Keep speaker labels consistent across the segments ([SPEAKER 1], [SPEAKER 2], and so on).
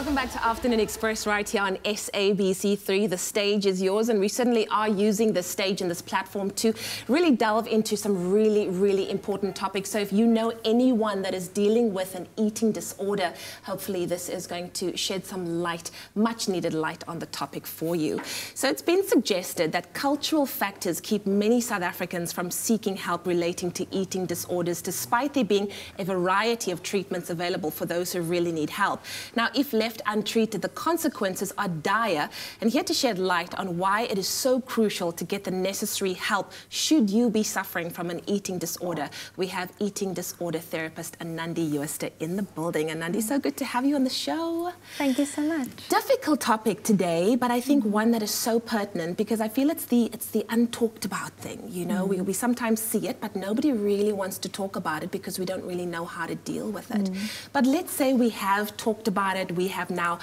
[SPEAKER 1] Welcome back to Afternoon Express right here on SABC3. The stage is yours, and we certainly are using this stage and this platform to really delve into some really important topics. So if you know anyone that is dealing with an eating disorder, hopefully this is going to shed some light, much needed light on the topic for you. So it's been suggested that cultural factors keep many South Africans from seeking help relating to eating disorders, despite there being a variety of treatments available for those who really need help. Now, if left untreated, the consequences are dire, and here to shed light on why it is so crucial to get the necessary help should you be suffering from an eating disorder, we have eating disorder therapist Anandi Jooste in the building. Anandi, so good to have you on the show.
[SPEAKER 2] Thank you so much.
[SPEAKER 1] Difficult topic today, but I think one that is so pertinent because I feel it's the untalked about thing. You know, we sometimes see it, but nobody really wants to talk about it because we don't really know how to deal with it. But let's say we have talked about it, we have now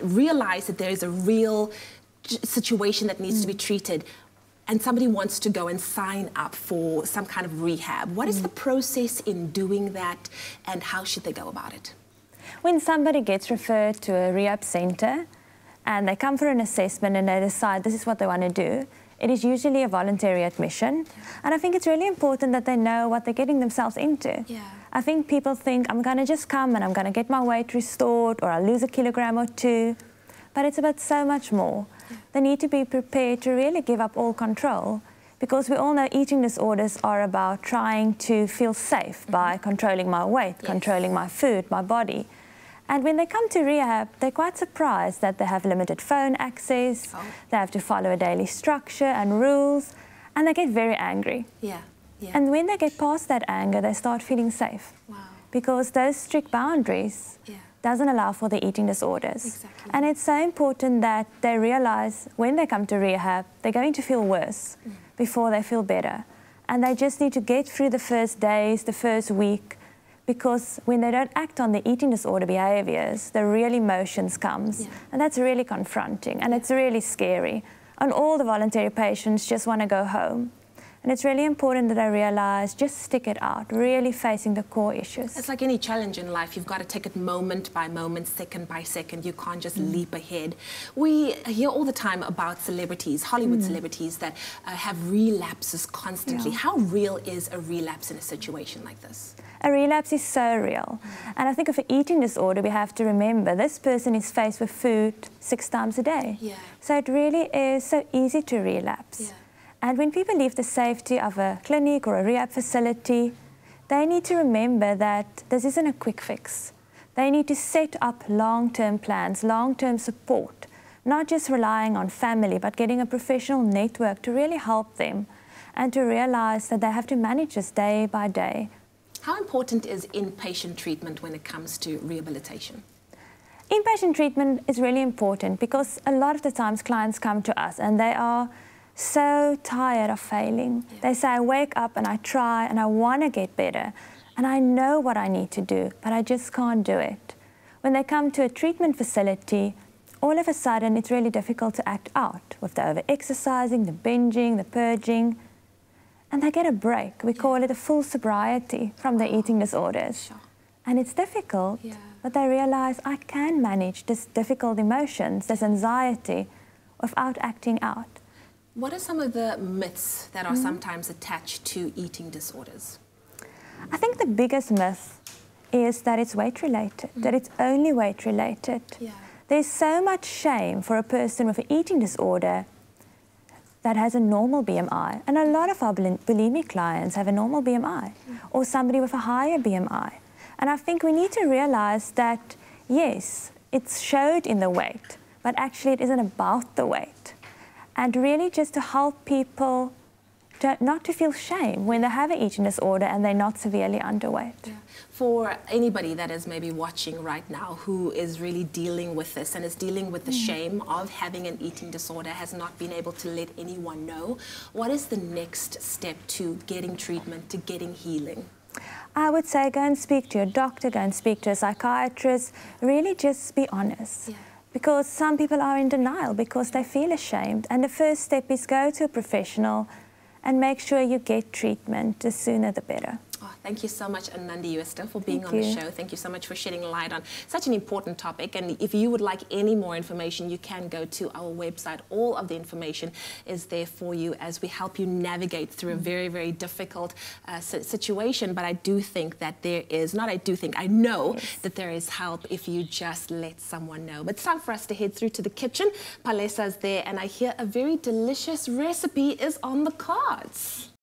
[SPEAKER 1] realized that there is a real situation that needs to be treated, and somebody wants to go and sign up for some kind of rehab. What is the process in doing that, and how should they go about it?
[SPEAKER 2] When somebody gets referred to a rehab center and they come for an assessment and they decide this is what they want to do, it is usually a voluntary admission. And I think it's really important that they know what they're getting themselves into. I think people think, I'm going to just come and I'm going to get my weight restored, or I'll lose a kilogram or two. But it's about so much more. They need to be prepared to really give up all control, because we all know eating disorders are about trying to feel safe by controlling my weight, controlling my food, my body. And when they come to rehab, they're quite surprised that they have limited phone access, they have to follow a daily structure and rules, and they get very angry. And when they get past that anger, they start feeling safe. Because those strict boundaries doesn't allow for the eating disorders. And it's so important that they realize when they come to rehab, they're going to feel worse before they feel better. And they just need to get through the first days, the first week, because when they don't act on the eating disorder behaviors, the real emotions comes. And that's really confronting, and it's really scary. And all the voluntary patients just want to go home. And it's really important that I realize, just stick it out, really facing the core issues.
[SPEAKER 1] It's like any challenge in life. You've got to take it moment by moment, second by second. You can't just leap ahead. We hear all the time about celebrities, Hollywood celebrities, that have relapses constantly. How real is a relapse in a situation like this?
[SPEAKER 2] A relapse is so real. And I think of an eating disorder, we have to remember this person is faced with food 6 times a day. So it really is so easy to relapse. And when people leave the safety of a clinic or a rehab facility, they need to remember that this isn't a quick fix. They need to set up long-term plans, long-term support, not just relying on family, but getting a professional network to really help them, and to realize that they have to manage this day by day.
[SPEAKER 1] How important is inpatient treatment when it comes to rehabilitation?
[SPEAKER 2] Inpatient treatment is really important because a lot of the times clients come to us and they are so tired of failing. They say, I wake up and I try and I want to get better and I know what I need to do, but I just can't do it. When they come to a treatment facility, all of a sudden it's really difficult to act out with the over-exercising, the binging, the purging, and they get a break. We call it a full sobriety from their eating disorders. And it's difficult, but they realize I can manage this difficult emotions, this anxiety, without acting out.
[SPEAKER 1] What are some of the myths that are sometimes attached to eating disorders?
[SPEAKER 2] I think the biggest myth is that it's weight-related, that it's only weight-related. There's so much shame for a person with an eating disorder that has a normal BMI. And a lot of our bulimic clients have a normal BMI, or somebody with a higher BMI. And I think we need to realize that, yes, it's showed in the weight, but actually it isn't about the weight. And really just to help people not to feel shame when they have an eating disorder and they're not severely underweight.
[SPEAKER 1] For anybody that is maybe watching right now who is really dealing with this and is dealing with the shame of having an eating disorder, has not been able to let anyone know, what is the next step to getting treatment, to getting healing?
[SPEAKER 2] I would say go and speak to your doctor, go and speak to a psychiatrist, really just be honest. Because some people are in denial because they feel ashamed. And the first step is go to a professional and make sure you get treatment. The sooner the better.
[SPEAKER 1] Oh, thank you so much, Anandi Jooste, for being on the show. Thank you so much for shedding light on such an important topic. And if you would like any more information, you can go to our website. All of the information is there for you as we help you navigate through a very, very difficult situation. But I do think that there is, not I do think, I know that there is help if you just let someone know. But it's time for us to head through to the kitchen. Palesa's there, and I hear a very delicious recipe is on the cards.